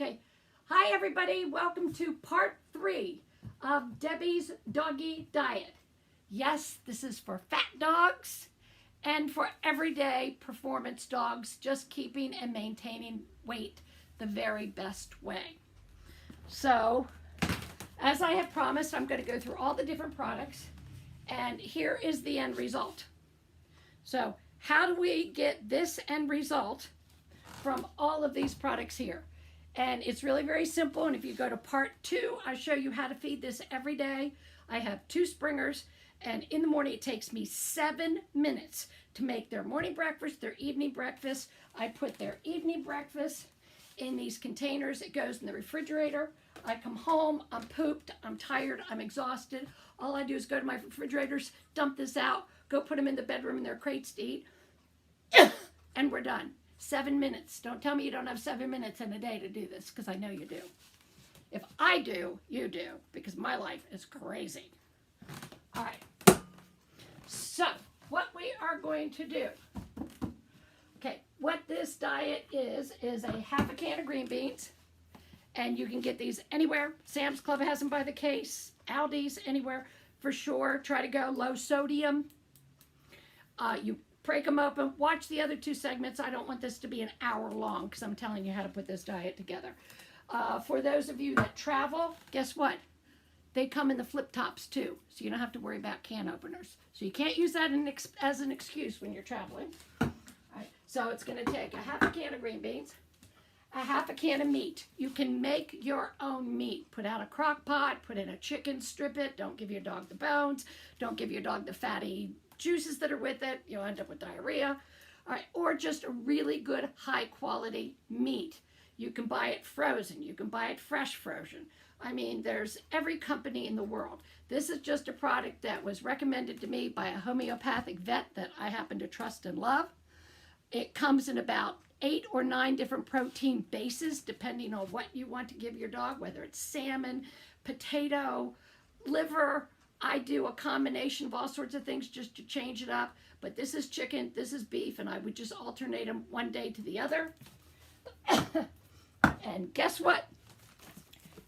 Okay. Hi, everybody. Welcome to part 3 of Debbie's Doggy Diet. Yes, this is for fat dogs and for everyday performance dogs, just keeping and maintaining weight the very best way. So, as I have promised, I'm going to go through all the different products, and here is the end result. So, how do we get this end result from all of these products here? And it's really very simple, and if you go to part 2, I show you how to feed this every day. I have 2 springers, and in the morning it takes me 7 minutes to make their morning breakfast, their evening breakfast. I put their evening breakfast in these containers. It goes in the refrigerator. I come home, I'm pooped, I'm tired, I'm exhausted. All I do is go to my refrigerators, dump this out, go put them in the bedroom in their crates to eat, and we're done. 7 minutes. Don't tell me you don't have 7 minutes in a day to do this, because I know you do. If I do, you do, because my life is crazy. All right. So, what we are going to do. Okay, what this diet is a half a can of green beans, and you can get these anywhere. Sam's Club has them by the case, Aldi's, anywhere for sure. Try to go low sodium. You break them open. Watch the other 2 segments. I don't want this to be an hour long because I'm telling you how to put this diet together. For those of you that travel, guess what? They come in the flip tops too, so you don't have to worry about can openers. So you can't use that as an excuse when you're traveling. All right, so it's going to take a half a can of green beans, a half a can of meat. You can make your own meat. Put out a crock pot, put in a chicken, strip it. Don't give your dog the bones. Don't give your dog the fatty juices that are with it. You'll end up with diarrhea. All right, or just a really good high quality meat. You can buy it frozen. You can buy it fresh frozen. I mean, there's every company in the world. This is just a product that was recommended to me by a homeopathic vet that I happen to trust and love. It comes in about 8 or 9 different protein bases, depending on what you want to give your dog, whether it's salmon, potato, liver. I do a combination of all sorts of things just to change it up. But this is chicken, this is beef, and I would just alternate them one day to the other. And guess what?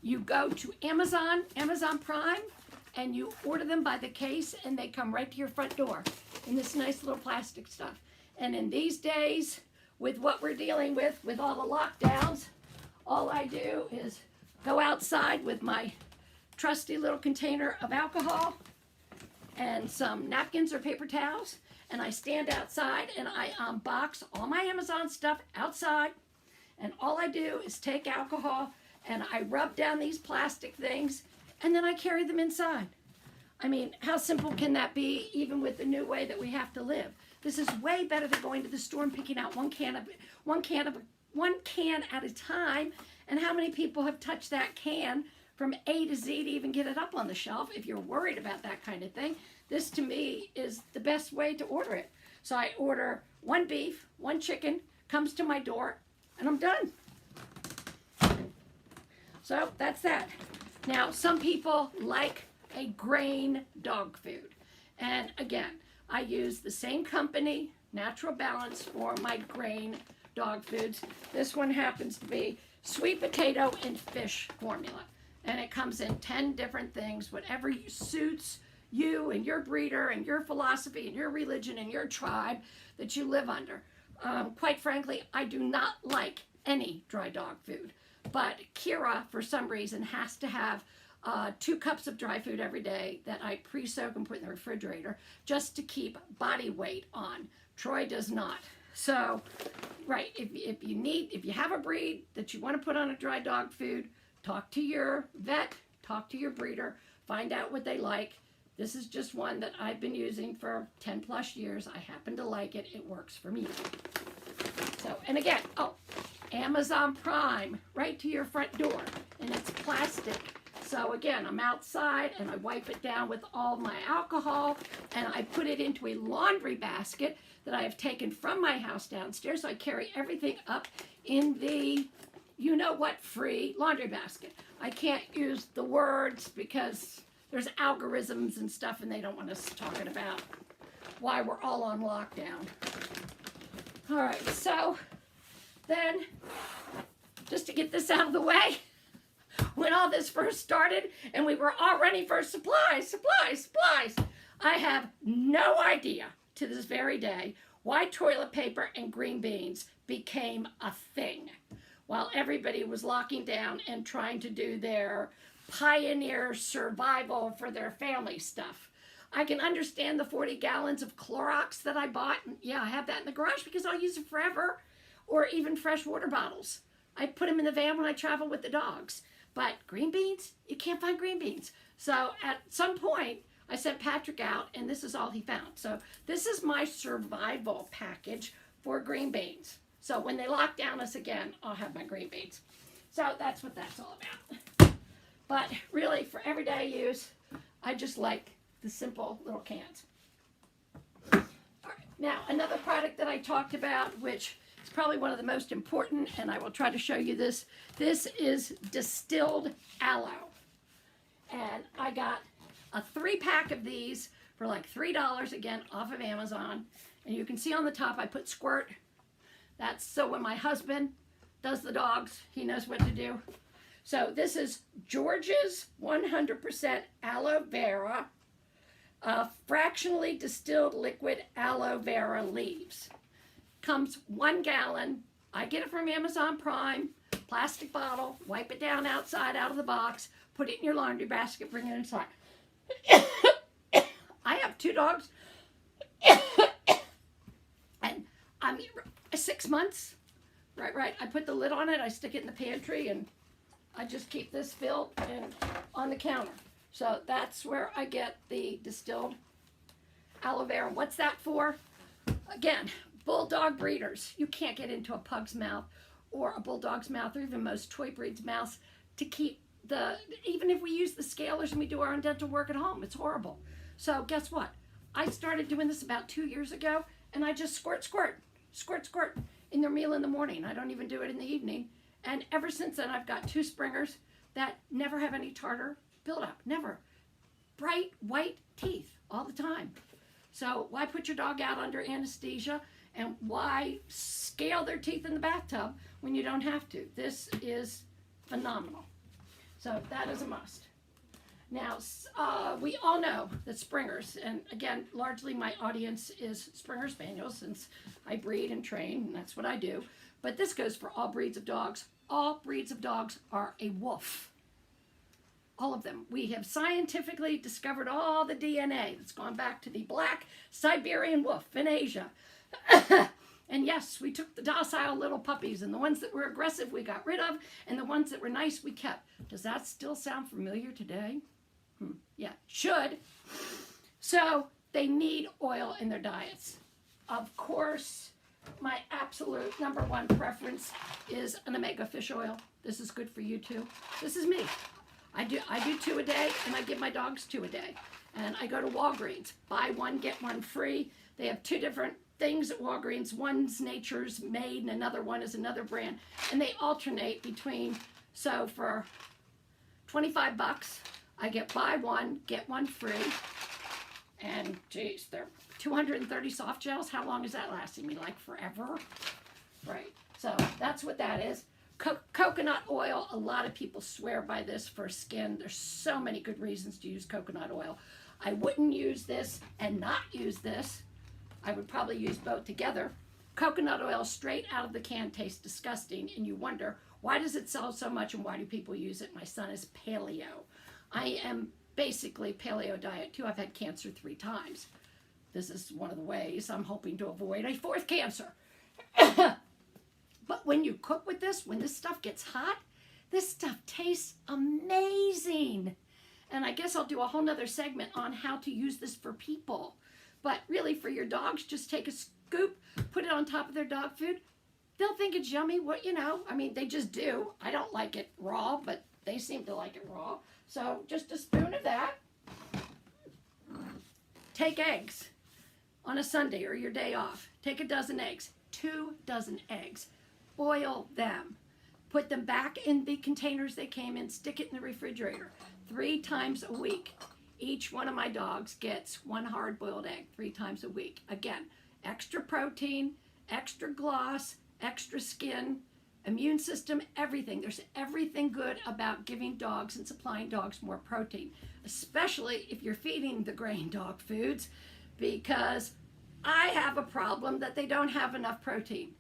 You go to Amazon Prime, and you order them by the case, and they come right to your front door in this nice little plastic stuff. And in these days, with what we're dealing with all the lockdowns, all I do is go outside with my trusty little container of alcohol and some napkins or paper towels, and I stand outside and I unbox all my Amazon stuff outside, and all I do is take alcohol and I rub down these plastic things, and then I carry them inside. I mean, how simple can that be, even with the new way that we have to live? This is way better than going to the store and picking out one can at a time. And how many people have touched that can from A to Z to even get it up on the shelf? If you're worried about that kind of thing, this to me is the best way to order it. So I order 1 beef, 1 chicken, comes to my door, and I'm done. So that's that. Now, some people like a grain dog food. And again, I use the same company, Natural Balance, for my grain dog foods. This one happens to be sweet potato and fish formula. And it comes in 10 different things, whatever suits you and your breeder and your philosophy and your religion and your tribe that you live under. Quite frankly, I do not like any dry dog food. But Kira, for some reason, has to have 2 cups of dry food every day that I pre-soak and put in the refrigerator just to keep body weight on. Troy does not. So, right, if you have a breed that you want to put on a dry dog food, talk to your vet, talk to your breeder, find out what they like. This is just one that I've been using for 10 plus years. I happen to like it. It works for me. So, and again, Amazon Prime, right to your front door, and it's plastic. So again, I'm outside and I wipe it down with all my alcohol, and I put it into a laundry basket that I have taken from my house downstairs. So I carry everything up in the free laundry basket. I can't use the words because there's algorithms and stuff, and they don't want us talking about why we're all on lockdown. All right, so then just to get this out of the way, when all this first started and we were all running for supplies, I have no idea to this very day why toilet paper and green beans became a thing while everybody was locking down and trying to do their pioneer survival for their family stuff. I can understand the 40 gallons of Clorox that I bought. Yeah, I have that in the garage because I'll use it forever. Or even fresh water bottles. I put them in the van when I travel with the dogs. But green beans, you can't find green beans. So at some point, I sent Patrick out, and this is all he found. So this is my survival package for green beans. So when they lock down us again, I'll have my green beans. So that's what that's all about. But really, for everyday use, I just like the simple little cans. All right. Now, another product that I talked about, which is probably one of the most important, and I will try to show you this. This is distilled aloe. And I got a 3-pack of these for like $3, again, off of Amazon. And you can see on the top, I put squirt. That's so when my husband does the dogs, he knows what to do. So this is George's 100% aloe vera, fractionally distilled liquid aloe vera leaves. Comes 1 gallon. I get it from Amazon Prime, plastic bottle, wipe it down outside out of the box, put it in your laundry basket, bring it inside. I have 2 dogs, and I mean, 6 months, right. I put the lid on it, I stick it in the pantry, and I just keep this filled and on the counter. So that's where I get the distilled aloe vera. What's that for? Again, bulldog breeders. You can't get into a pug's mouth or a bulldog's mouth or even most toy breeds' mouths to keep even if we use the scalers and we do our own dental work at home, it's horrible. So guess what? I started doing this about 2 years ago, and I just squirt in their meal in the morning. I don't even do it in the evening. And ever since then, I've got 2 springers that never have any tartar buildup, never. Bright white teeth all the time. So why put your dog out under anesthesia, and why scale their teeth in the bathtub when you don't have to? This is phenomenal. So that is a must. Now, we all know that Springers, and again, largely my audience is Springer Spaniels since I breed and train, and that's what I do. But this goes for all breeds of dogs. All breeds of dogs are a wolf. All of them. We have scientifically discovered all the DNA that's gone back to the black Siberian wolf in Asia. And yes, we took the docile little puppies, and the ones that were aggressive we got rid of, and the ones that were nice we kept. Does that still sound familiar today? Yeah, should. So they need oil in their diets. Of course, my absolute #1 preference is an omega fish oil. This is good for you too. This is me. I do 2 a day, and I give my dogs 2 a day. And I go to Walgreens, buy 1, get 1 free. They have 2 different things at Walgreens. One's Nature's Made, and another one is another brand. And they alternate between, so for $25, I get buy 1, get 1 free. And geez, they're 230 soft gels. How long is that lasting me? Like forever? Right. So that's what that is. Coconut oil, a lot of people swear by this for skin. There's so many good reasons to use coconut oil. I wouldn't use this and not use this. I would probably use both together. Coconut oil straight out of the can tastes disgusting, and you wonder, why does it sell so much and why do people use it? My son is paleo. I am basically paleo diet too. I've had cancer 3 times. This is one of the ways I'm hoping to avoid a 4th cancer. But when you cook with this, when this stuff gets hot, this stuff tastes amazing. And I guess I'll do a whole nother segment on how to use this for people. But really for your dogs, just take a scoop, put it on top of their dog food. They'll think it's yummy. What, I mean, they just do. I don't like it raw, but they seem to like it raw. So just a spoon of that. Take eggs on a Sunday or your day off. Take a dozen eggs, 2 dozen eggs. Boil them. Put them back in the containers they came in. Stick it in the refrigerator 3 times a week. Each one of my dogs gets 1 hard-boiled egg 3 times a week. Again, extra protein, extra gloss, extra skin, immune system, everything. There's everything good about giving dogs and supplying dogs more protein, especially if you're feeding the grain dog foods, because I have a problem that they don't have enough protein.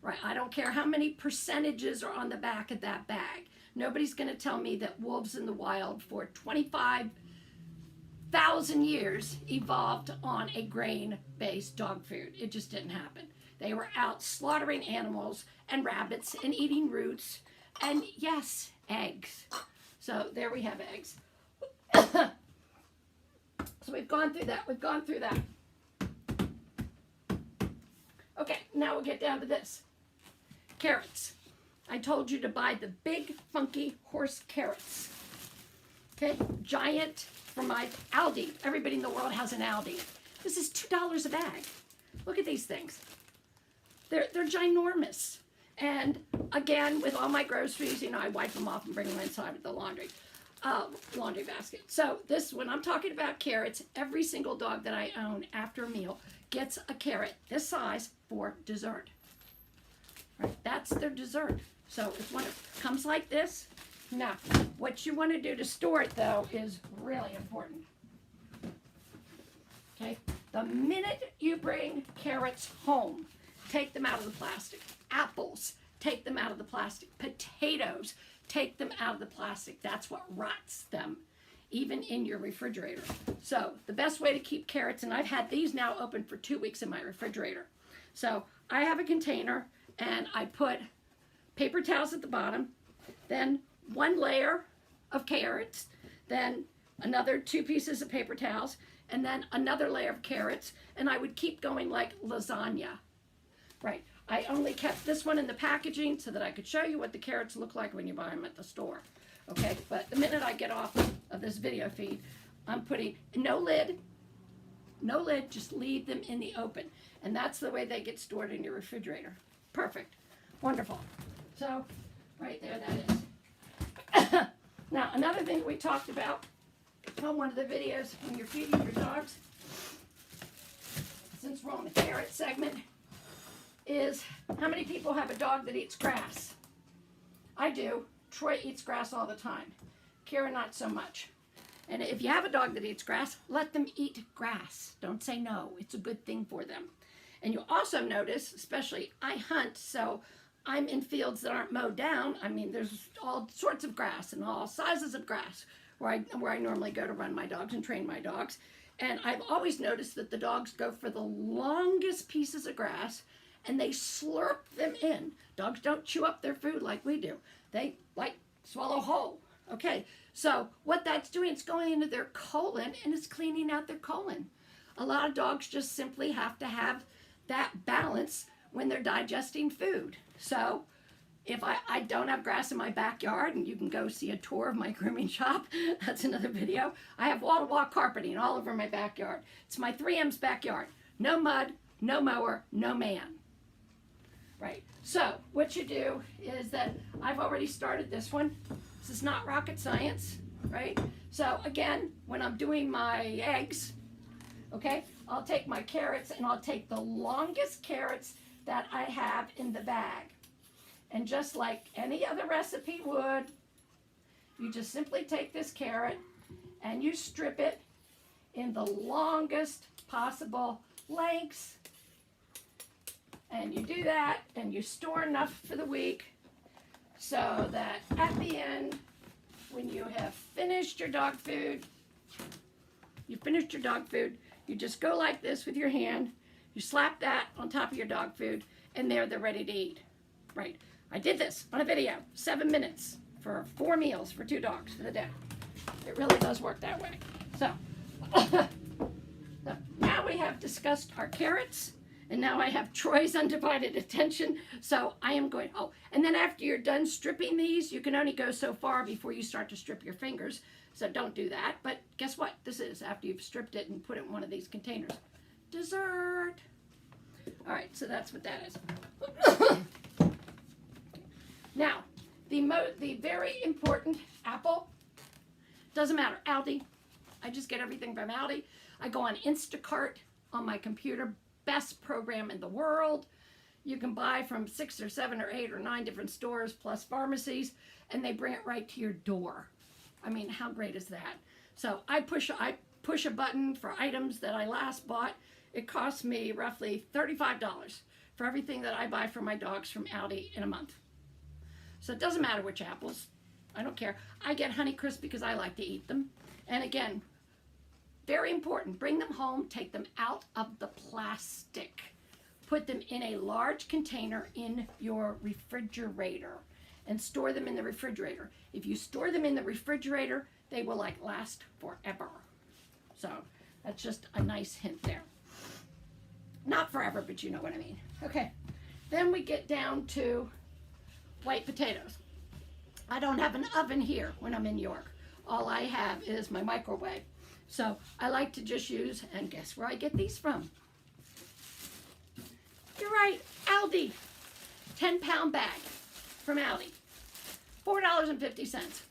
Right? I don't care how many percentages are on the back of that bag. Nobody's going to tell me that wolves in the wild for 25,000 years evolved on a grain-based dog food. It just didn't happen. They were out slaughtering animals and rabbits and eating roots and, yes, eggs. So there we have eggs. So we've gone through that. We've gone through that. Okay, now we'll get down to this. Carrots. I told you to buy the big, funky horse carrots. Okay, giant from my Aldi. Everybody in the world has an Aldi. This is $2 a bag. Look at these things. They're ginormous. And again, with all my groceries, you know, I wipe them off and bring them inside with the laundry basket. So this, when I'm talking about carrots, every single dog that I own after a meal gets a carrot this size for dessert. Right? That's their dessert. So it's one of comes like this. Now, what you want to do to store it though is really important. Okay? The minute you bring carrots home, take them out of the plastic. Apples, take them out of the plastic. Potatoes, take them out of the plastic. That's what rots them, even in your refrigerator. So the best way to keep carrots, and I've had these now open for 2 weeks in my refrigerator. So I have a container and I put paper towels at the bottom, then one layer of carrots, then another 2 pieces of paper towels, and then another layer of carrots, and I would keep going like lasagna. Right. I only kept this one in the packaging so that I could show you what the carrots look like when you buy them at the store. Okay, but the minute I get off of this video feed, I'm putting no lid, just leave them in the open. And that's the way they get stored in your refrigerator. Perfect. Wonderful. So, right there that is. Now, another thing we talked about on one of the videos when you're feeding your dogs, since we're on the carrot segment, is how many people have a dog that eats grass? I do. Troy eats grass all the time. Kira, not so much. And if you have a dog that eats grass, let them eat grass. Don't say no. It's a good thing for them. And you also notice, especially I hunt, so I'm in fields that aren't mowed down. I mean, there's all sorts of grass and all sizes of grass where I normally go to run my dogs and train my dogs. And I've always noticed that the dogs go for the longest pieces of grass and they slurp them in. Dogs don't chew up their food like we do. They like swallow whole. Okay, so what that's doing, it's going into their colon and it's cleaning out their colon. A lot of dogs just simply have to have that balance when they're digesting food. So if I don't have grass in my backyard, and you can go see a tour of my grooming shop, that's another video. I have wall-to-wall carpeting all over my backyard. It's my 3M's backyard. No mud, no mower, no man. Right, so what you do is that I've already started this one. This is not rocket science, right? So again, when I'm doing my eggs, okay, I'll take my carrots and I'll take the longest carrots that I have in the bag. And just like any other recipe would, you just simply take this carrot and you strip it in the longest possible lengths. And you do that and you store enough for the week so that at the end, when you have finished your dog food, you just go like this with your hand, you slap that on top of your dog food, and they're ready to eat. Right. I did this on a video, 7 minutes for 4 meals for 2 dogs for the day. It really does work that way. So, now we have discussed our carrots, and now I have Troy's undivided attention. So I am going, and then after you're done stripping these, you can only go so far before you start to strip your fingers. So don't do that. But guess what? This is after you've stripped it and put it in one of these containers. Dessert. All right, so that's what that is. Now, the very important apple, doesn't matter, Aldi. I just get everything from Aldi. I go on Instacart on my computer, best program in the world. you can buy from 6 or 7 or 8 or 9 different stores plus pharmacies, and they bring it right to your door. I mean, how great is that? So I push a button for items that I last bought. It costs me roughly $35 for everything that I buy for my dogs from Aldi in a month. So it doesn't matter which apples. I don't care. I get Honeycrisp because I like to eat them. And again, very important, bring them home, take them out of the plastic. Put them in a large container in your refrigerator and store them in the refrigerator. If you store them in the refrigerator, they will last forever. So that's just a nice hint there. Not forever, but you know what I mean. Okay, then we get down to white potatoes. I don't have an oven here when I'm in New York. All I have is my microwave. So I like to just use, and guess where I get these from? You're right, Aldi. 10-pound bag from Aldi. $4.50.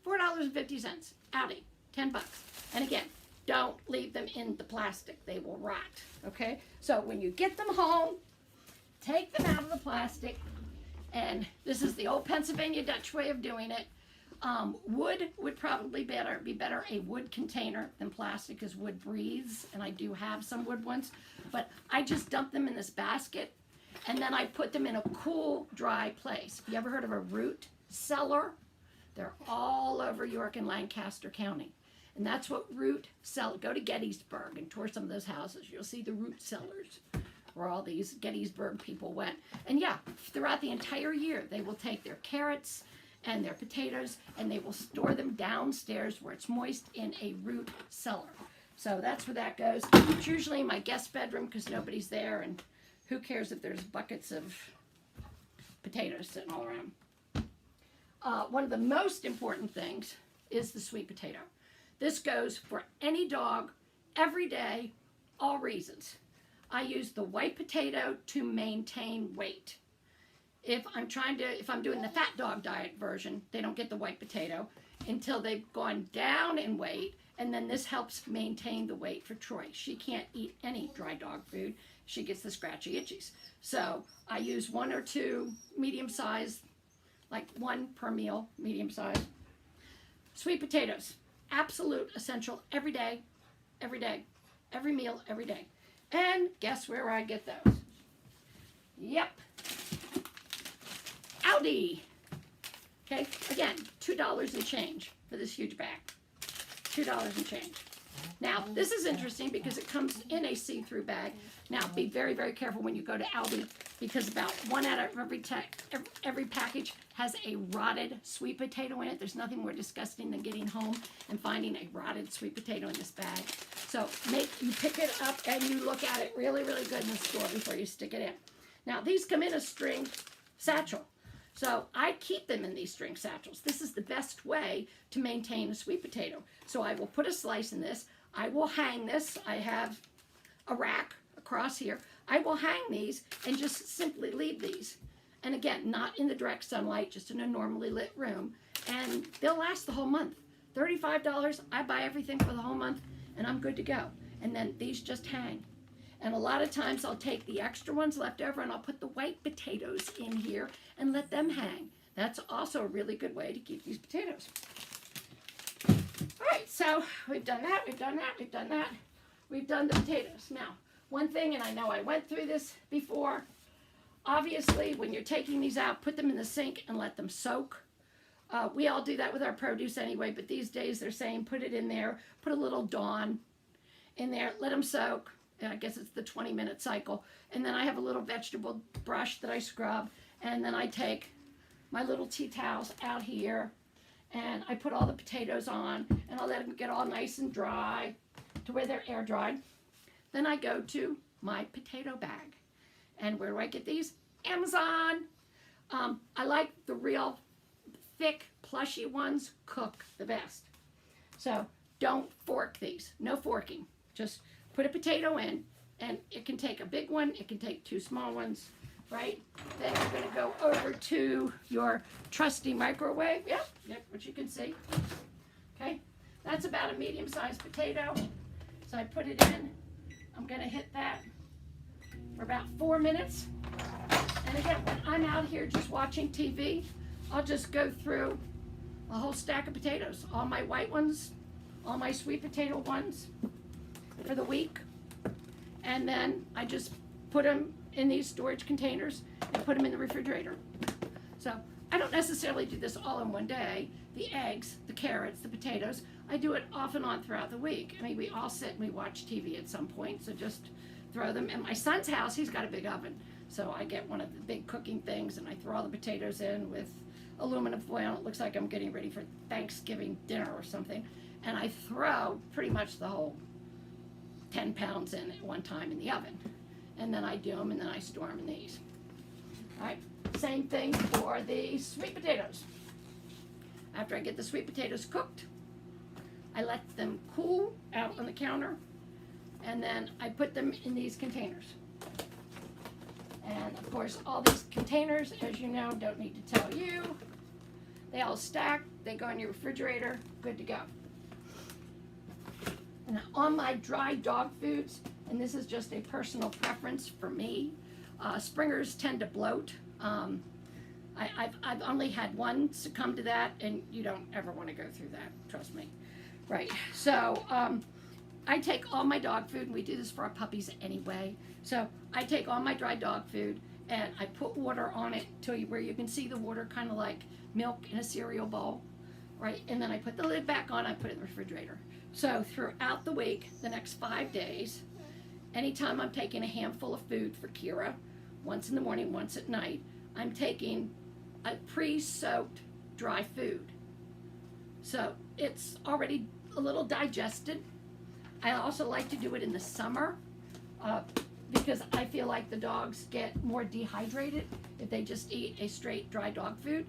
$4.50. Aldi. 10 bucks. And again, don't leave them in the plastic. They will rot. Okay? So when you get them home, take them out of the plastic. And this is the old Pennsylvania Dutch way of doing it. Wood would probably be better a wood container than plastic, because wood breathes, and I do have some wood ones. But I just dump them in this basket, and then I put them in a cool, dry place. You ever heard of a root cellar? They're all over York and Lancaster County. And that's what root cellar. Go to Gettysburg and tour some of those houses. You'll see the root cellars where all these Gettysburg people went. And yeah, throughout the entire year, they will take their carrots and their potatoes, and they will store them downstairs where it's moist in a root cellar. So that's where that goes. It's usually in my guest bedroom because nobody's there, and who cares if there's buckets of potatoes sitting all around. One of the most important things is the sweet potato. This goes for any dog, every day, all reasons. I use the white potato to maintain weight. If I'm doing the fat dog diet version, they don't get the white potato until they've gone down in weight, and then this helps maintain the weight for Troy. She can't eat any dry dog food. She gets the scratchy itchies. So I use 1 or 2 medium size, like 1 per meal, medium size. Sweet potatoes, absolute essential every day, every meal, every day. And guess where I get those? Yep. Aldi. Okay, again, $2 and change for this huge bag. $2 and change. Now, this is interesting because it comes in a see-through bag. Now, be very, very careful when you go to Aldi, because about 1 out of every package has a rotted sweet potato in it. There's nothing more disgusting than getting home and finding a rotted sweet potato in this bag. So you pick it up and you look at it really, really good in the store before you stick it in. Now, these come in a string satchel. So I keep them in these string satchels. This is the best way to maintain a sweet potato. So I will put a slice in this. I will hang this. I have a rack across here. I will hang these and just simply leave these. And again, not in the direct sunlight, just in a normally lit room. And they'll last the whole month. $35, I buy everything for the whole month, and I'm good to go. And then these just hang. And a lot of times I'll take the extra ones left over and I'll put the white potatoes in here and let them hang. That's also a really good way to keep these potatoes. All right, so we've done that, we've done that, we've done that. We've done the potatoes. Now, one thing, and I know I went through this before, obviously when you're taking these out, put them in the sink and let them soak. We all do that with our produce anyway, but these days they're saying put it in there, put a little Dawn in there, let them soak. I guess it's the 20-minute cycle. And then I have a little vegetable brush that I scrub. And then I take my little tea towels out here and I put all the potatoes on and I'll let them get all nice and dry to where they're air dried. Then I go to my potato bag. And where do I get these? Amazon. I like the real thick, plushy ones cook the best. So don't fork these. No forking. Just put a potato in, and it can take a big one, it can take 2 small ones, right? Then you're going to go over to your trusty microwave. Yep, which you can see. Okay, that's about a medium-sized potato. So I put it in. I'm going to hit that for about 4 minutes. And again, when I'm out here just watching TV, I'll just go through a whole stack of potatoes, all my white ones, all my sweet potato ones for the week. And then I just put them in these storage containers and put them in the refrigerator. So I don't necessarily do this all in one day. The eggs, the carrots, the potatoes, I do it off and on throughout the week. I mean, we all sit and we watch TV at some point, so just throw them. In my son's house, he's got a big oven. So I get one of the big cooking things and I throw all the potatoes in with aluminum foil. It looks like I'm getting ready for Thanksgiving dinner or something. And I throw pretty much the whole 10 pounds in at one time in the oven. And then I do them and then I store them in these. All right, same thing for the sweet potatoes. After I get the sweet potatoes cooked, I let them cool out on the counter and then I put them in these containers. And of course, all these containers, as you know, don't need to tell you. They all stack, they go in your refrigerator, good to go. And on my dry dog foods, and this is just a personal preference for me, springers tend to bloat. I've only had one succumb to that, and you don't ever want to go through that, trust me. Right, so I take all my dog food, and we do this for our puppies anyway. So I take all my dry dog food, and I put water on it to where you can see the water kind of like milk in a cereal bowl, right? And then I put the lid back on, I put it in the refrigerator. So throughout the week, the next 5 days, anytime I'm taking a handful of food for Kira, once in the morning, once at night, I'm taking a pre-soaked dry food. So it's already a little digested. I also like to do it in the summer because I feel like the dogs get more dehydrated if they just eat a straight dry dog food.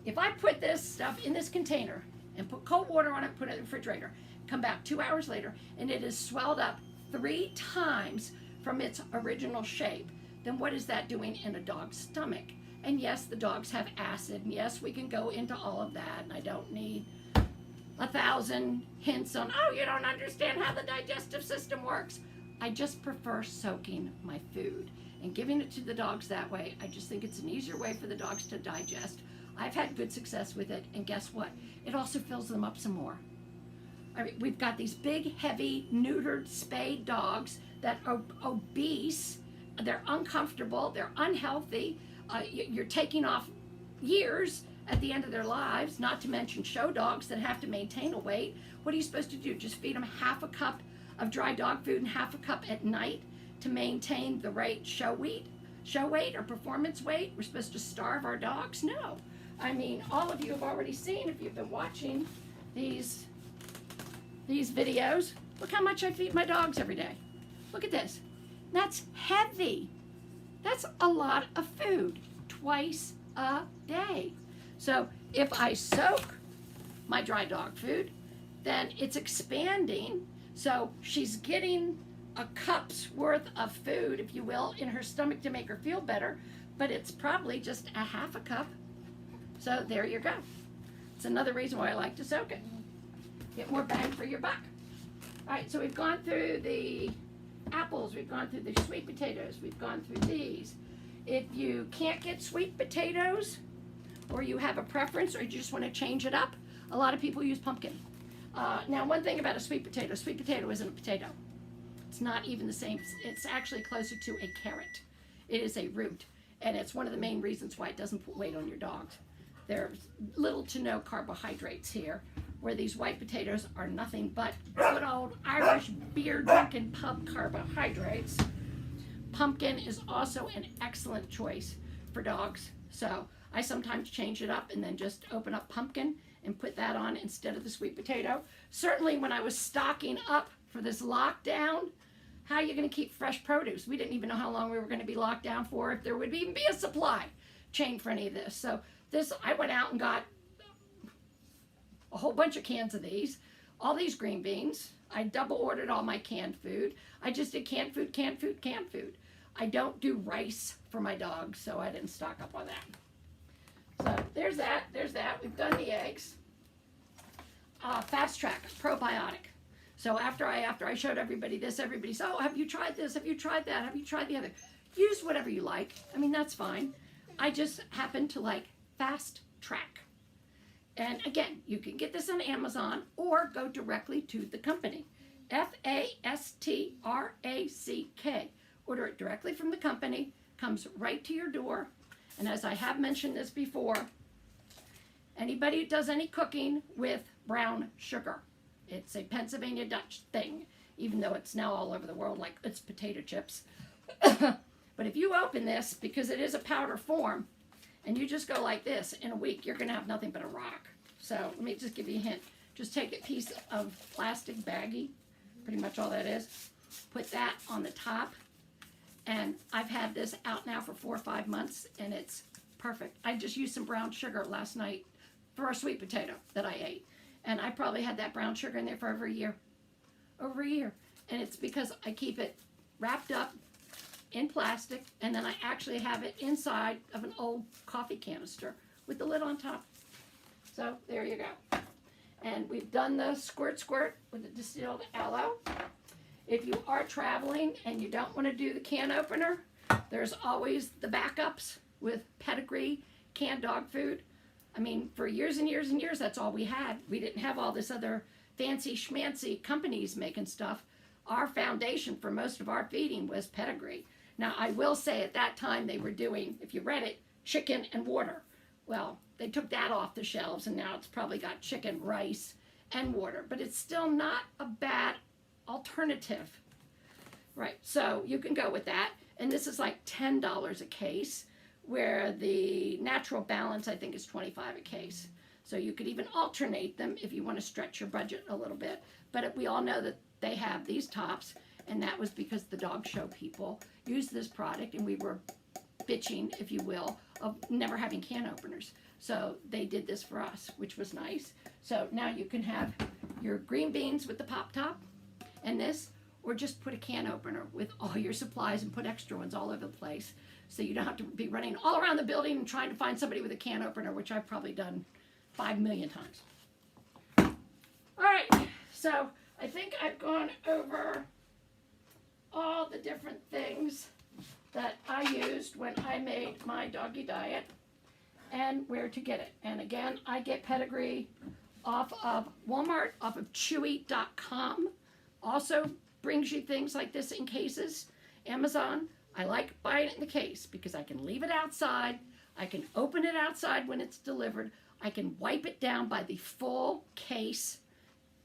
If I put this stuff in this container and put cold water on it, put it in the refrigerator, come back 2 hours later, and it is swelled up 3 times from its original shape, then what is that doing in a dog's stomach? And yes, the dogs have acid, and yes, we can go into all of that, and I don't need 1,000 hints on, oh, you don't understand how the digestive system works. I just prefer soaking my food and giving it to the dogs that way. I just think it's an easier way for the dogs to digest. I've had good success with it, and guess what? It also fills them up some more. I mean, we've got these big, heavy, neutered, spayed dogs that are obese. They're uncomfortable. They're unhealthy. You're taking off years at the end of their lives, not to mention show dogs that have to maintain a weight. What are you supposed to do? Just feed them half a cup of dry dog food and half a cup at night to maintain the right show weight or performance weight? We're supposed to starve our dogs? No. I mean, all of you have already seen, if you've been watching these videos, look how much I feed my dogs every day. Look at this. That's heavy. That's a lot of food twice a day. So if I soak my dry dog food, then it's expanding. So she's getting a cup's worth of food, if you will, in her stomach to make her feel better, but it's probably just a half a cup. So there you go. It's another reason why I like to soak it. Get more bang for your buck. All right, so we've gone through the apples, we've gone through the sweet potatoes, we've gone through these. If you can't get sweet potatoes, or you have a preference, or you just want to change it up, a lot of people use pumpkin. Now, one thing about a sweet potato isn't a potato. It's not even the same. It's actually closer to a carrot. It is a root, and it's one of the main reasons why it doesn't put weight on your dogs. There's little to no carbohydrates here, where these white potatoes are nothing but good old Irish beer drinking pub carbohydrates. Pumpkin is also an excellent choice for dogs. So I sometimes change it up and then just open up pumpkin and put that on instead of the sweet potato. Certainly when I was stocking up for this lockdown, how are you going to keep fresh produce? We didn't even know how long we were going to be locked down for, if there would even be a supply chain for any of this. So I went out and got a whole bunch of cans of these, all these green beans. I double ordered all my canned food. I just did canned food, canned food, canned food. I don't do rice for my dogs, so I didn't stock up on that. So there's that. We've done the eggs. Fast Track probiotic. So after I showed everybody this, everybody said, oh, have you tried this? Have you tried that? Have you tried the other? Use whatever you like. I mean, that's fine. I just happen to like Fast Track. And again, you can get this on Amazon or go directly to the company. Fastrack. Order it directly from the company, comes right to your door. And as I have mentioned this before, anybody who does any cooking with brown sugar, it's a Pennsylvania Dutch thing, even though it's now all over the world like it's potato chips. But if you open this, because it is a powder form, and you just go like this, in a week, you're going to have nothing but a rock. So let me just give you a hint. Just take a piece of plastic baggie, pretty much all that is. Put that on the top. And I've had this out now for 4 or 5 months, and it's perfect. I just used some brown sugar last night for a sweet potato that I ate. And I probably had that brown sugar in there for over a year. Over a year. And it's because I keep it wrapped up in plastic, and then I actually have it inside of an old coffee canister with the lid on top. So there you go. And we've done the squirt with the distilled aloe. If you are traveling and you don't want to do the can opener, there's always the backups with Pedigree canned dog food. I mean, for years and years and years, that's all we had. We didn't have all this other fancy schmancy companies making stuff. Our foundation for most of our feeding was Pedigree. Now, I will say at that time they were doing, if you read it, chicken and water. Well, they took that off the shelves, and now it's probably got chicken, rice, and water. But it's still not a bad alternative. Right, so you can go with that. And this is like $10 a case, where the natural balance, I think, is $25 a case. So you could even alternate them if you want to stretch your budget a little bit. But we all know that they have these tops, and that was because the dog show people used this product, and we were bitching, if you will, of never having can openers. So they did this for us, which was nice. So now you can have your green beans with the pop top and this, or just put a can opener with all your supplies and put extra ones all over the place, so you don't have to be running all around the building and trying to find somebody with a can opener, which I've probably done 5 million times. All right, so I think I've gone over all the different things that I used when I made my doggy diet and where to get it. And again, I get Pedigree off of Walmart, off of Chewy.com. Also brings you things like this in cases. Amazon, I like buying it in the case because I can leave it outside. I can open it outside when it's delivered. I can wipe it down by the full case.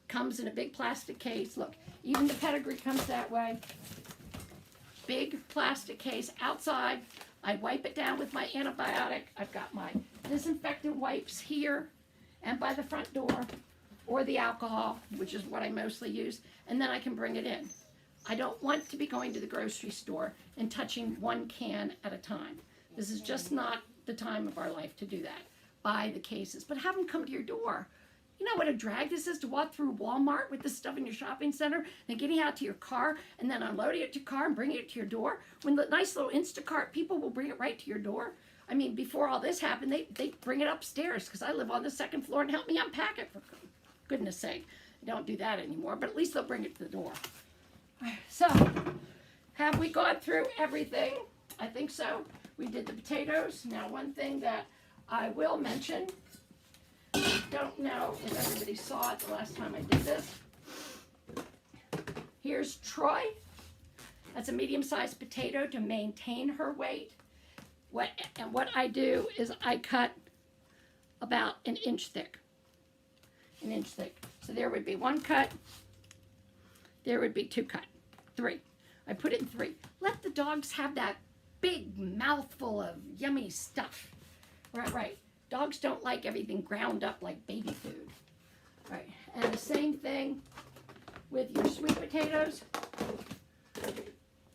Comes in a big plastic case. Look, even the Pedigree comes that way. Big plastic case outside. I wipe it down with my antibiotic. I've got my disinfectant wipes here and by the front door, or the alcohol, which is what I mostly use, and then I can bring it in. I don't want to be going to the grocery store and touching one can at a time. This is just not the time of our life to do that. Buy the cases, but have them come to your door. You know what a drag this is to walk through Walmart with this stuff in your shopping center, and getting out to your car, and then unloading it to your car and bringing it to your door, when the nice little Instacart people will bring it right to your door. I mean, before all this happened, they bring it upstairs, because I live on the 2nd floor, and help me unpack it, for goodness sake. I don't do that anymore, but at least they'll bring it to the door. So, have we gone through everything? I think so. We did the potatoes. Now, one thing that I will mention, don't know if everybody saw it the last time I did this. Here's Troy. That's a medium-sized potato to maintain her weight. What I do is I cut about an inch thick. An inch thick. So there would be 1 cut. There would be 2 cut. 3. I put it in 3. Let the dogs have that big mouthful of yummy stuff. Right. Dogs don't like everything ground up like baby food. All right, and the same thing with your sweet potatoes.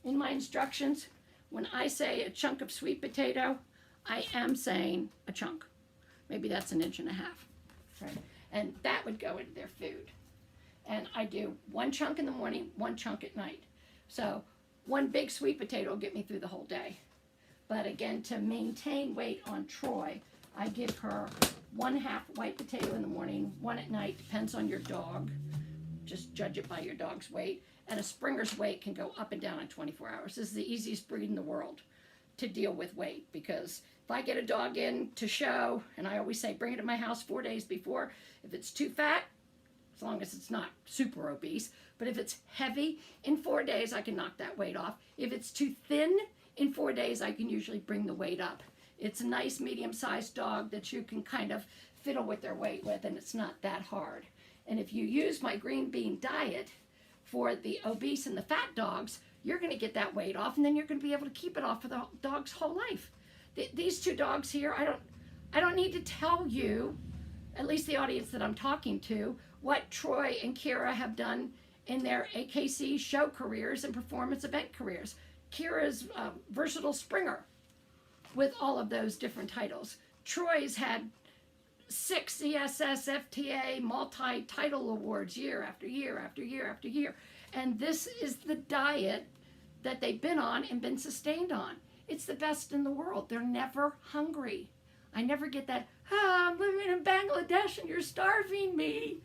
In my instructions, when I say a chunk of sweet potato, I am saying a chunk. Maybe that's 1.5 inches. Right? And that would go into their food. And I do 1 chunk in the morning, 1 chunk at night. So 1 big sweet potato will get me through the whole day. But again, to maintain weight on Troy, I give her 1/2 white potato in the morning, 1 at night, depends on your dog. just judge it by your dog's weight. And a Springer's weight can go up and down in 24 hours. This is the easiest breed in the world to deal with weight, because if I get a dog in to show, and I always say bring it to my house 4 days before, if it's too fat, as long as it's not super obese, but if it's heavy, in 4 days I can knock that weight off. If it's too thin, in 4 days I can usually bring the weight up. It's a nice medium-sized dog that you can kind of fiddle with their weight with, and it's not that hard. And if you use my green bean diet for the obese and the fat dogs, you're going to get that weight off, and then you're going to be able to keep it off for the dog's whole life. These two dogs here, I don't need to tell you, at least the audience that I'm talking to, what Troy and Kira have done in their AKC show careers and performance event careers. Kira's versatile Springer with all of those different titles. Troy's had 6 ESS FTA multi-title awards year after year after year after year. And this is the diet that they've been on and been sustained on. It's the best in the world. They're never hungry. I never get that, I'm living in Bangladesh and you're starving me.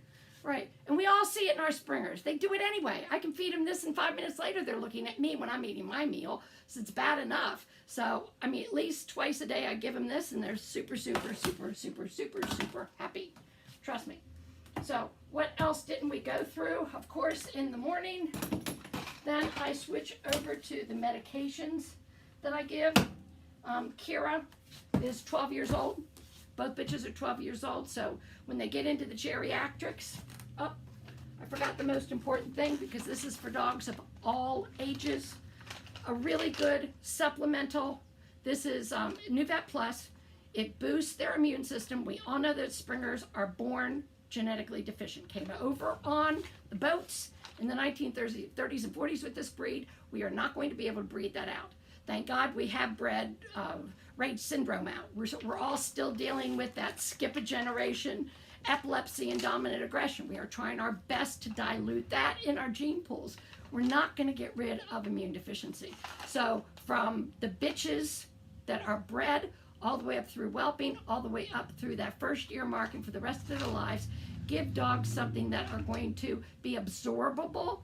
Right. And we all see it in our Springers. They do it anyway. I can feed them this, and 5 minutes later they're looking at me when I'm eating my meal. So it's bad enough. So, I mean, at least twice a day I give them this, and they're super, super, super, super, super, super happy. Trust me. So what else didn't we go through? Of course, in the morning, then I switch over to the medications that I give. Kira is 12 years old. Both bitches are 12 years old, so when they get into the geriatrics, I forgot the most important thing, because this is for dogs of all ages. A really good supplemental. This is Nuvet Plus. It boosts their immune system. We all know that Springers are born genetically deficient. Came over on the boats in the 1930s and 40s with this breed. We are not going to be able to breed that out. Thank God we have bred Rage syndrome out. We're all still dealing with that skip a generation, epilepsy and dominant aggression. We are trying our best to dilute that in our gene pools. We're not going to get rid of immune deficiency. So from the bitches that are bred all the way up through whelping, all the way up through that first year mark and for the rest of their lives, give dogs something that are going to be absorbable.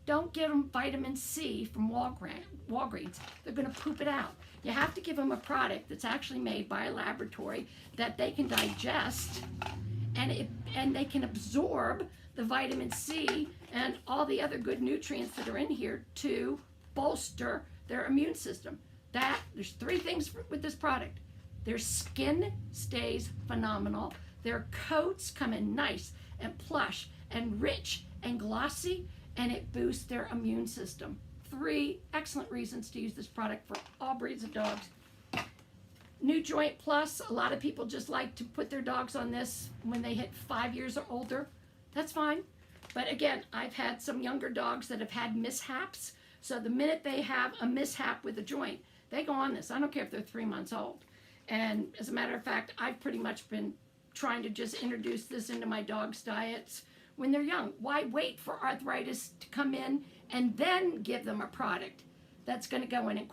Don't give them vitamin C from Walgreens. They're going to poop it out. You have to give them a product that's actually made by a laboratory that they can digest, and they can absorb the vitamin C and all the other good nutrients that are in here to bolster their immune system. There's 3 things with this product. Their skin stays phenomenal. Their coats come in nice and plush and rich and glossy, and it boosts their immune system. 3 excellent reasons to use this product for all breeds of dogs. New Joint Plus, a lot of people just like to put their dogs on this when they hit 5 years or older. That's fine. But again, I've had some younger dogs that have had mishaps. So the minute they have a mishap with a joint, they go on this. I don't care if they're 3 months old. And as a matter of fact, I've pretty much been trying to just introduce this into my dogs' diets when they're young. Why wait for arthritis to come in and then give them a product that's going to go in and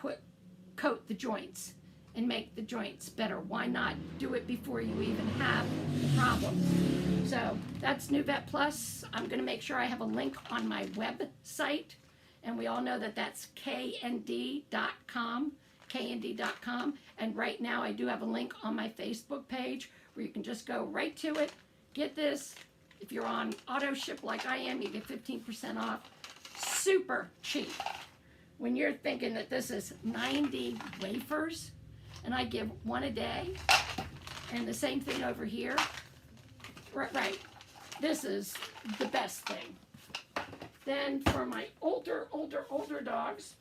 coat the joints and make the joints better? Why not do it before you even have the problem? So that's Nuvet Plus. I'm going to make sure I have a link on my website, and we all know that that's knd.com, knd.com. And right now I do have a link on my Facebook page where you can just go right to it, get this. If you're on auto ship like I am, you get 15% off. Super cheap. When you're thinking that this is 90 wafers, and I give 1 a day, and the same thing over here, right, this is the best thing. Then for my older dogs,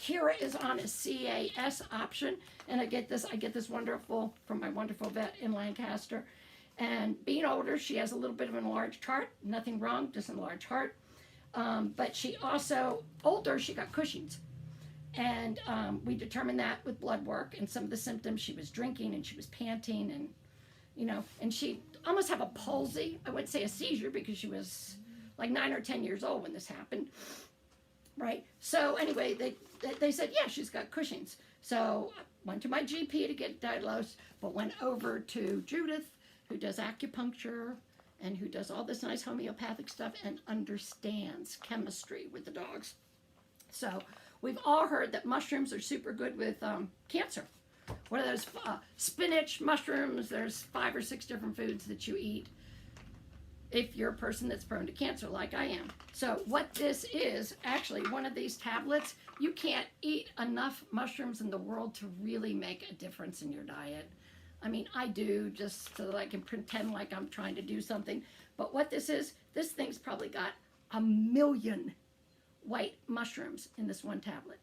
Kira is on a CAS option, and I get this wonderful from my wonderful vet in Lancaster. And being older, she has a little bit of an enlarged heart. Nothing wrong, just an enlarged heart. But she also, older, she got Cushing's. And we determined that with blood work and some of the symptoms. She was drinking and she was panting, and, and she almost have a palsy. I wouldn't say a seizure because she was like 9 or 10 years old when this happened. Right? So anyway, they said, yeah, she's got Cushing's. So I went to my GP to get diagnosed, but went over to Judith, who does acupuncture and who does all this nice homeopathic stuff and understands chemistry with the dogs. So we've all heard that mushrooms are super good with cancer. What are those? Spinach, mushrooms, there's 5 or 6 different foods that you eat if you're a person that's prone to cancer like I am. So what this is, actually, one of these tablets, you can't eat enough mushrooms in the world to really make a difference in your diet. I mean, I do, just so that I can pretend like I'm trying to do something. But what this is, this thing's probably got 1 million white mushrooms in this one tablet.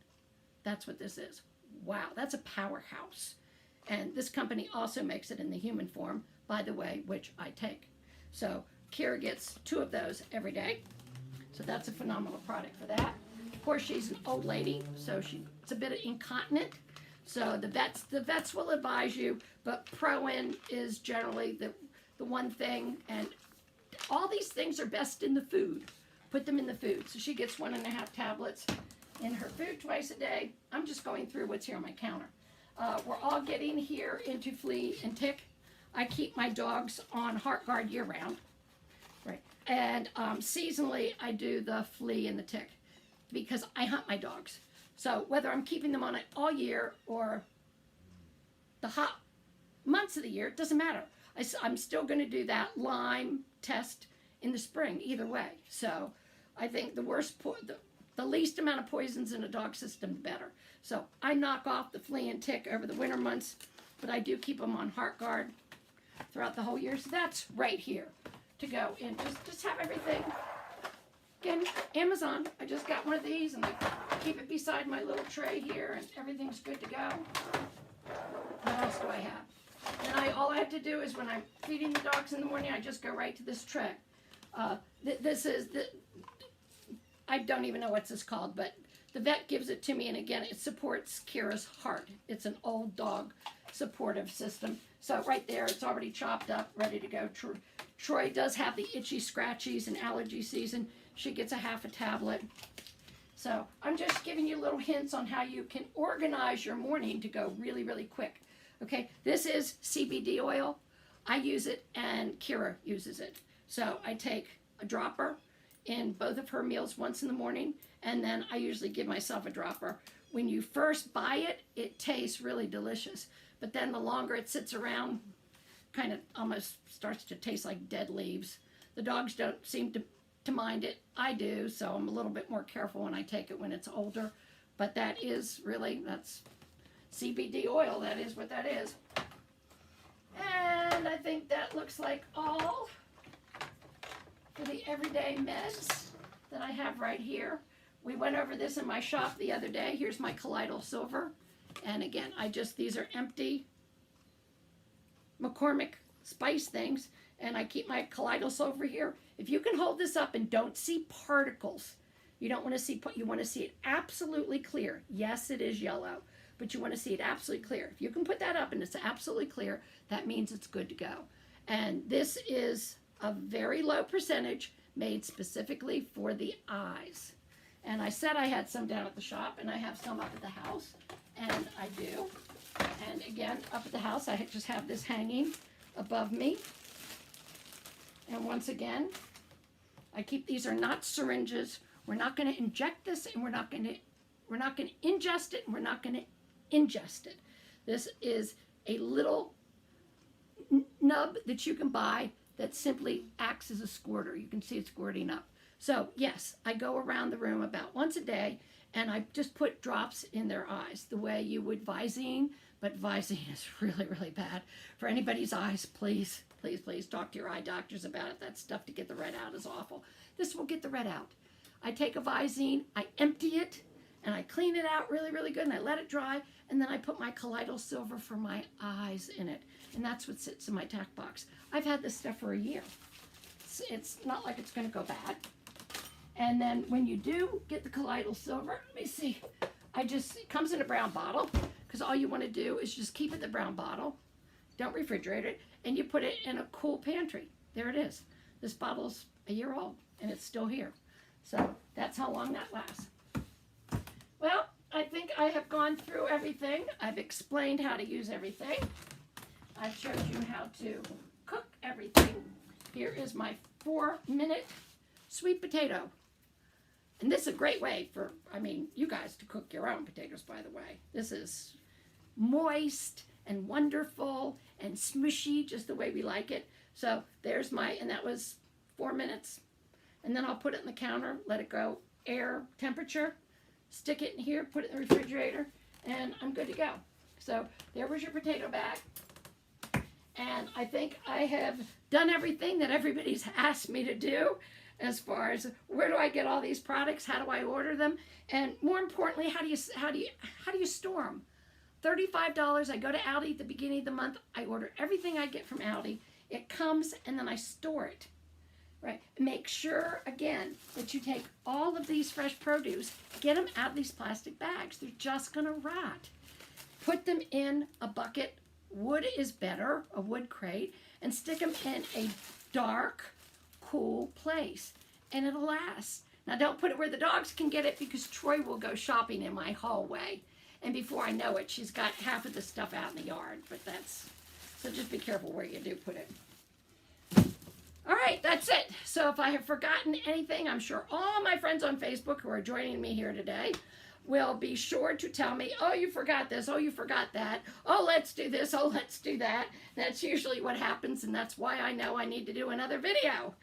That's what this is. Wow, that's a powerhouse. And this company also makes it in the human form, by the way, which I take. So Kira gets 2 of those every day. So that's a phenomenal product for that. Of course, she's an old lady, so it's a bit incontinent. So the vets will advise you, but Pro-In is generally the one thing, and all these things are best in the food. Put them in the food. So she gets 1.5 tablets in her food twice a day. I'm just going through what's here on my counter. We're all getting here into flea and tick. I keep my dogs on Heart Guard year round, right? And seasonally, I do the flea and the tick because I hunt my dogs. So whether I'm keeping them on it all year or the hot months of the year, it doesn't matter. I'm still going to do that Lyme test in the spring, either way. So I think the least amount of poisons in a dog system, the better. So I knock off the flea and tick over the winter months, but I do keep them on Heart Guard throughout the whole year. So that's right here to go in. Just have everything. Again, Amazon. I just got one of these and I keep it beside my little tray here and everything's good to go. What else do I have? And all I have to do is when I'm feeding the dogs in the morning, I just go right to this tray. I don't even know what this is called, but the vet gives it to me, and again, it supports Kira's heart. It's an old dog supportive system. So right there, it's already chopped up, ready to go. Troy does have the itchy scratchies in allergy season. She gets a half a tablet. So I'm just giving you little hints on how you can organize your morning to go really, really quick. Okay, this is CBD oil. I use it and Kira uses it. So I take a dropper in both of her meals once in the morning, and then I usually give myself a dropper. When you first buy it, it tastes really delicious, but then the longer it sits around, kind of almost starts to taste like dead leaves. The dogs don't seem to mind it. I do, so I'm a little bit more careful when I take it when it's older, but that's CBD oil. That is what that is. And I think that looks like all for the everyday meds that I have right here. We went over this in my shop the other day. Here's my colloidal silver. And again, these are empty McCormick spice things, and I keep my colloidal silver here. If you can hold this up and don't see particles, you want to see it absolutely clear. Yes, it is yellow, but you want to see it absolutely clear. If you can put that up and it's absolutely clear, that means it's good to go. And this is a very low percentage made specifically for the eyes. And I said I had some down at the shop, and I have some up at the house, and I do. And again, up at the house, I just have this hanging above me. And once again, these are not syringes. We're not going to inject this, and we're not going to ingest it, and we're not going to ingest it. This is a little nub that you can buy that simply acts as a squirter. You can see it squirting up. So yes, I go around the room about once a day, and I just put drops in their eyes the way you would Visine, but Visine is really, really bad for anybody's eyes. Please, please, please talk to your eye doctors about it. That stuff to get the red out is awful. This will get the red out. I take a Visine, I empty it, and I clean it out really, really good, and I let it dry, and then I put my colloidal silver for my eyes in it, and that's what sits in my tack box. I've had this stuff for a year. It's not like it's going to go bad. And then when you do get the colloidal silver, let me see, it comes in a brown bottle, because all you want to do is just keep it in the brown bottle, don't refrigerate it, and you put it in a cool pantry. There it is. This bottle's a year old, and it's still here. So that's how long that lasts. Well, I think I have gone through everything. I've explained how to use everything. I've showed you how to cook everything. here is my 4-minute sweet potato. And this is a great way for, you guys to cook your own potatoes, by the way. This is moist and wonderful and smushy, just the way we like it. So there's and that was 4 minutes. And then I'll put it in the counter, let it go air temperature, stick it in here, put it in the refrigerator, and I'm good to go. So there was your potato bag. And I think I have done everything that everybody's asked me to do as far as where do I get all these products, how do I order them, and more importantly, how do you store them? $35. I go to Aldi at the beginning of the month. I order everything I get from Aldi. It comes and then I store it. Right. Make sure again that you take all of these fresh produce, get them out of these plastic bags. They're just gonna rot. Put them in a bucket. Wood is better, a wood crate, and stick them in a dark, cool place, and it'll last. Now don't put it where the dogs can get it, because Troy will go shopping in my hallway, and before I know it, she's got half of the stuff out in the yard. So just be careful where you do put it. All right, that's it. So if I have forgotten anything, I'm sure all my friends on Facebook who are joining me here today will be sure to tell me, oh, you forgot this, oh, you forgot that, oh, let's do this, oh, let's do that. That's usually what happens, and that's why I know I need to do another video.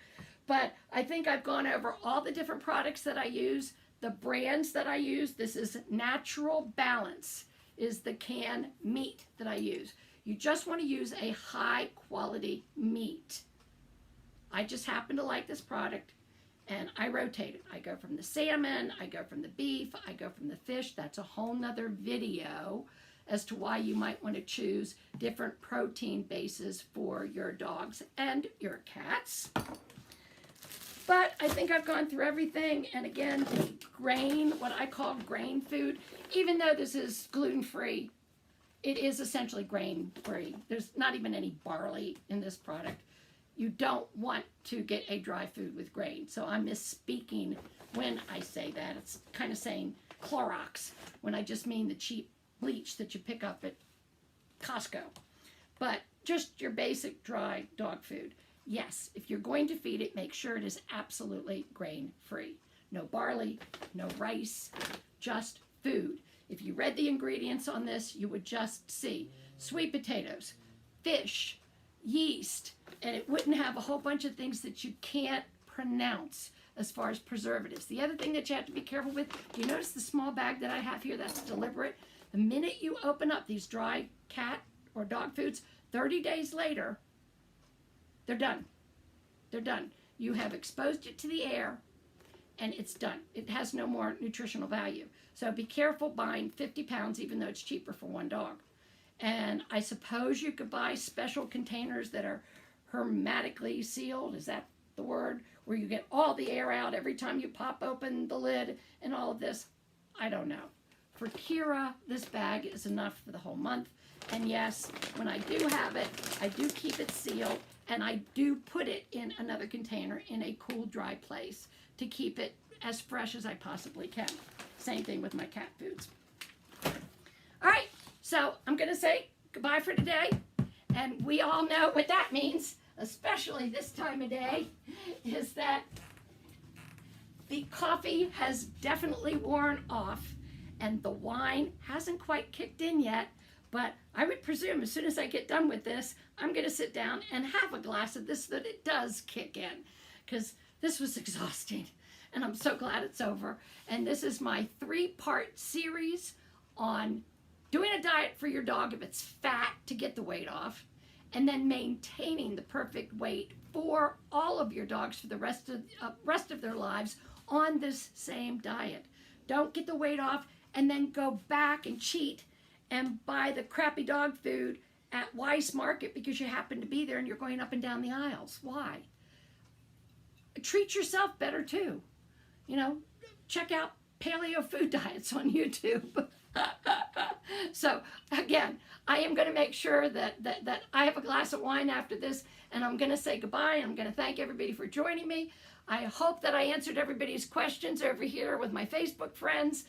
But I think I've gone over all the different products that I use, the brands that I use. This is Natural Balance, is the canned meat that I use. You just want to use a high quality meat. I just happen to like this product, and I rotate it. I go from the salmon, I go from the beef, I go from the fish. That's a whole nother video as to why you might want to choose different protein bases for your dogs and your cats. But I think I've gone through everything. And again, grain, what I call grain food, even though this is gluten-free, it is essentially grain-free. There's not even any barley in this product. You don't want to get a dry food with grain. So I'm misspeaking when I say that. It's kind of saying Clorox when I just mean the cheap bleach that you pick up at Costco. But just your basic dry dog food. Yes, if you're going to feed it, make sure it is absolutely grain-free. No barley, no rice, just food. If you read the ingredients on this, you would just see sweet potatoes, fish, yeast, and it wouldn't have a whole bunch of things that you can't pronounce as far as preservatives. The other thing that you have to be careful with, do you notice the small bag that I have here? That's deliberate. The minute you open up these dry cat or dog foods, 30 days later, they're done. They're done. You have exposed it to the air, and it's done. It has no more nutritional value. So be careful buying 50 pounds, even though it's cheaper for one dog. And I suppose you could buy special containers that are hermetically sealed. Is that the word? Where you get all the air out every time you pop open the lid and all of this. I don't know. For Kira, this bag is enough for the whole month. And yes, when I do have it, I do keep it sealed, and I do put it in another container in a cool, dry place to keep it as fresh as I possibly can. Same thing with my cat foods. All right, so I'm going to say goodbye for today. And we all know what that means, especially this time of day, is that the coffee has definitely worn off and the wine hasn't quite kicked in yet. But I would presume as soon as I get done with this, I'm going to sit down and have a glass of this so that it does kick in, because this was exhausting. And I'm so glad it's over. And this is my 3-part series on doing a diet for your dog if it's fat to get the weight off, and then maintaining the perfect weight for all of your dogs for the rest of their lives on this same diet. Don't get the weight off and then go back and cheat and buy the crappy dog food at Weiss Market because you happen to be there and you're going up and down the aisles. Why? Treat yourself better too. You know, check out paleo food diets on YouTube. So again, I am going to make sure that I have a glass of wine after this, and I'm going to say goodbye. I'm going to thank everybody for joining me. I hope that I answered everybody's questions over here with my Facebook friends.